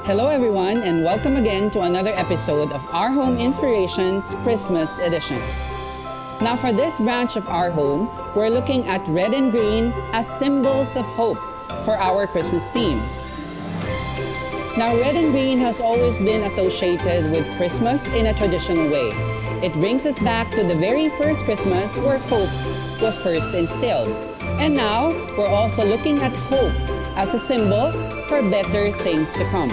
Hello everyone and welcome again to another episode of Our Home Inspirations Christmas Edition. Now for this branch of Our Home, we're looking at red and green as symbols of hope for our Christmas theme. Now red and green has always been associated with Christmas in a traditional way. It brings us back to the very first Christmas where hope was first instilled. And now we're also looking at hope as a symbol for better things to come.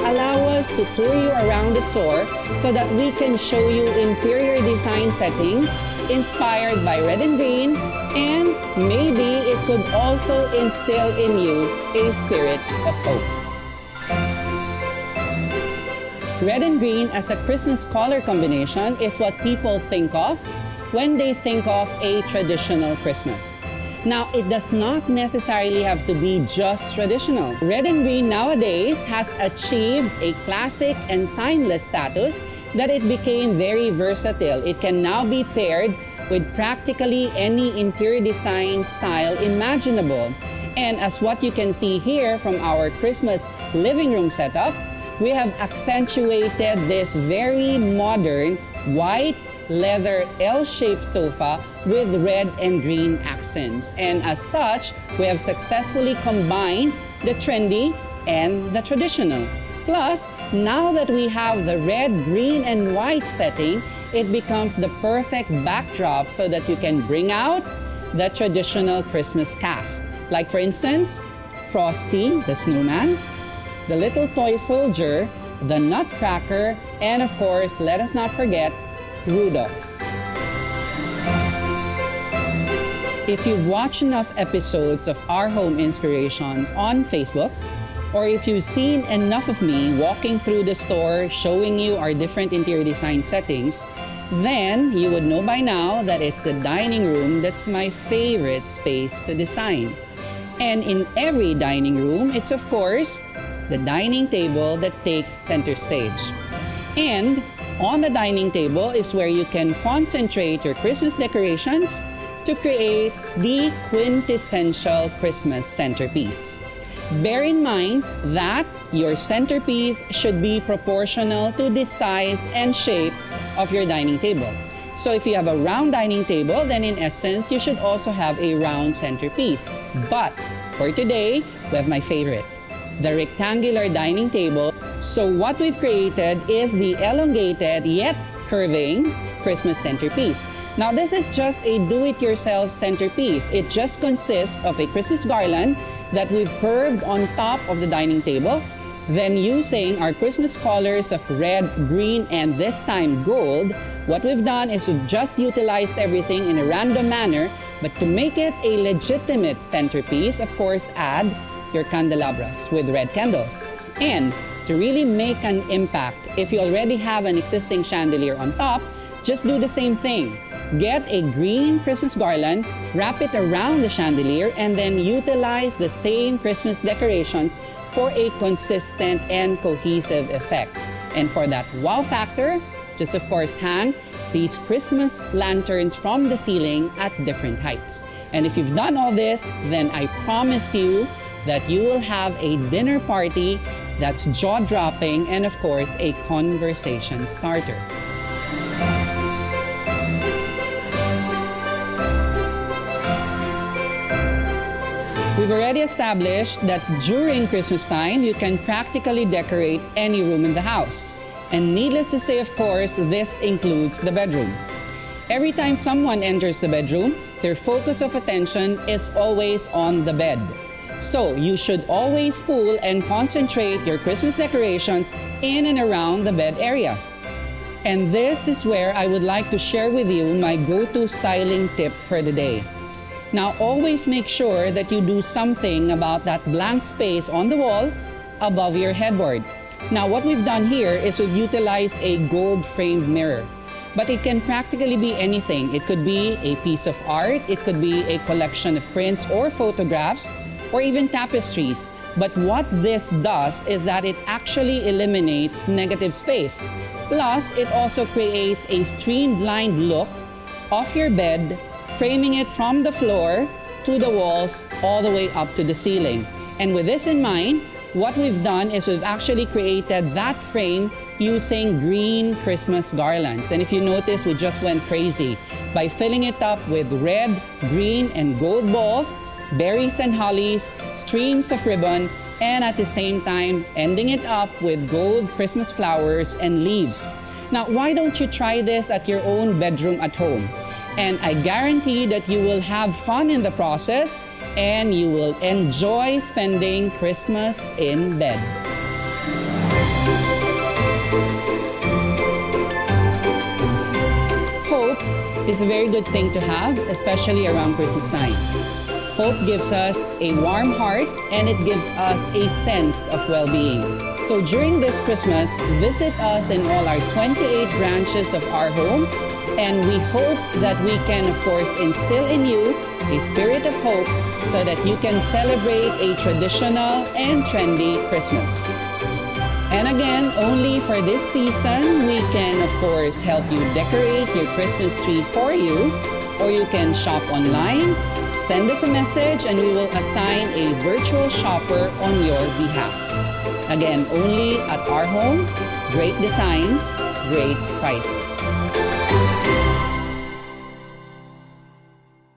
Allow us to tour you around the store so that we can show you interior design settings inspired by red and green, and maybe it could also instill in you a spirit of hope. Red and green as a Christmas color combination is what people think of when they think of a traditional Christmas. Now, it does not necessarily have to be just traditional. Red and green nowadays has achieved a classic and timeless status that it became very versatile. It can now be paired with practically any interior design style imaginable. And as what you can see here from our Christmas living room setup, we have accentuated this very modern white leather L-shaped sofa with red and green accents. And as such, we have successfully combined the trendy and the traditional. Plus, now that we have the red, green, and white setting, it becomes the perfect backdrop so that you can bring out the traditional Christmas cast. Like for instance, Frosty the Snowman, the little toy soldier, the Nutcracker, and of course, let us not forget, Rudolph. If you've watched enough episodes of Our Home Inspirations on Facebook, or if you've seen enough of me walking through the store showing you our different interior design settings, then you would know by now that it's the dining room that's my favorite space to design. And in every dining room, it's of course the dining table that takes center stage. And on the dining table is where you can concentrate your Christmas decorations to create the quintessential Christmas centerpiece. Bear in mind that your centerpiece should be proportional to the size and shape of your dining table. So if you have a round dining table, then in essence, you should also have a round centerpiece. But for today, we have my favorite, the rectangular dining table. So what we've created is the elongated yet curving Christmas centerpiece. Now this is just a do-it-yourself centerpiece. It just consists of a Christmas garland that we've curved on top of the dining table. Then using our Christmas colors of red, green, and this time gold, what we've done is we've just utilized everything in a random manner, but to make it a legitimate centerpiece, of course, add your candelabras with red candles. And to really make an impact, if you already have an existing chandelier on top, just do the same thing. Get a green Christmas garland, wrap it around the chandelier, and then utilize the same Christmas decorations for a consistent and cohesive effect. And for that wow factor, just of course hang these Christmas lanterns from the ceiling at different heights. And if you've done all this, then I promise you that you will have a dinner party that's jaw-dropping and of course a conversation starter. We've already established that during Christmas time, you can practically decorate any room in the house. And needless to say, of course, this includes the bedroom. Every time someone enters the bedroom, their focus of attention is always on the bed. So you should always pull and concentrate your Christmas decorations in and around the bed area. And this is where I would like to share with you my go-to styling tip for the day. Now, always make sure that you do something about that blank space on the wall above your headboard. Now, what we've done here is we've utilized a gold-framed mirror. But it can practically be anything. It could be a piece of art, it could be a collection of prints or photographs, or even tapestries. But what this does is that it actually eliminates negative space. Plus, it also creates a streamlined look of your bed, framing it from the floor to the walls all the way up to the ceiling. And with this in mind, what we've done is we've actually created that frame using green Christmas garlands. And if you notice, we just went crazy by filling it up with red, green, and gold balls, berries and hollies, streams of ribbon, and at the same time, ending it up with gold Christmas flowers and leaves. Now, why don't you try this at your own bedroom at home? And I guarantee that you will have fun in the process and you will enjoy spending Christmas in bed. Hope is a very good thing to have, especially around Christmas time. Hope gives us a warm heart and it gives us a sense of well-being. So during this Christmas, visit us in all our 28 branches of our home, and we hope that we can, of course, instill in you a spirit of hope so that you can celebrate a traditional and trendy Christmas. And again, only for this season, we can, of course, help you decorate your Christmas tree for you, or you can shop online. Send us a message and we will assign a virtual shopper on your behalf. Again, only at our home, great designs, great prices.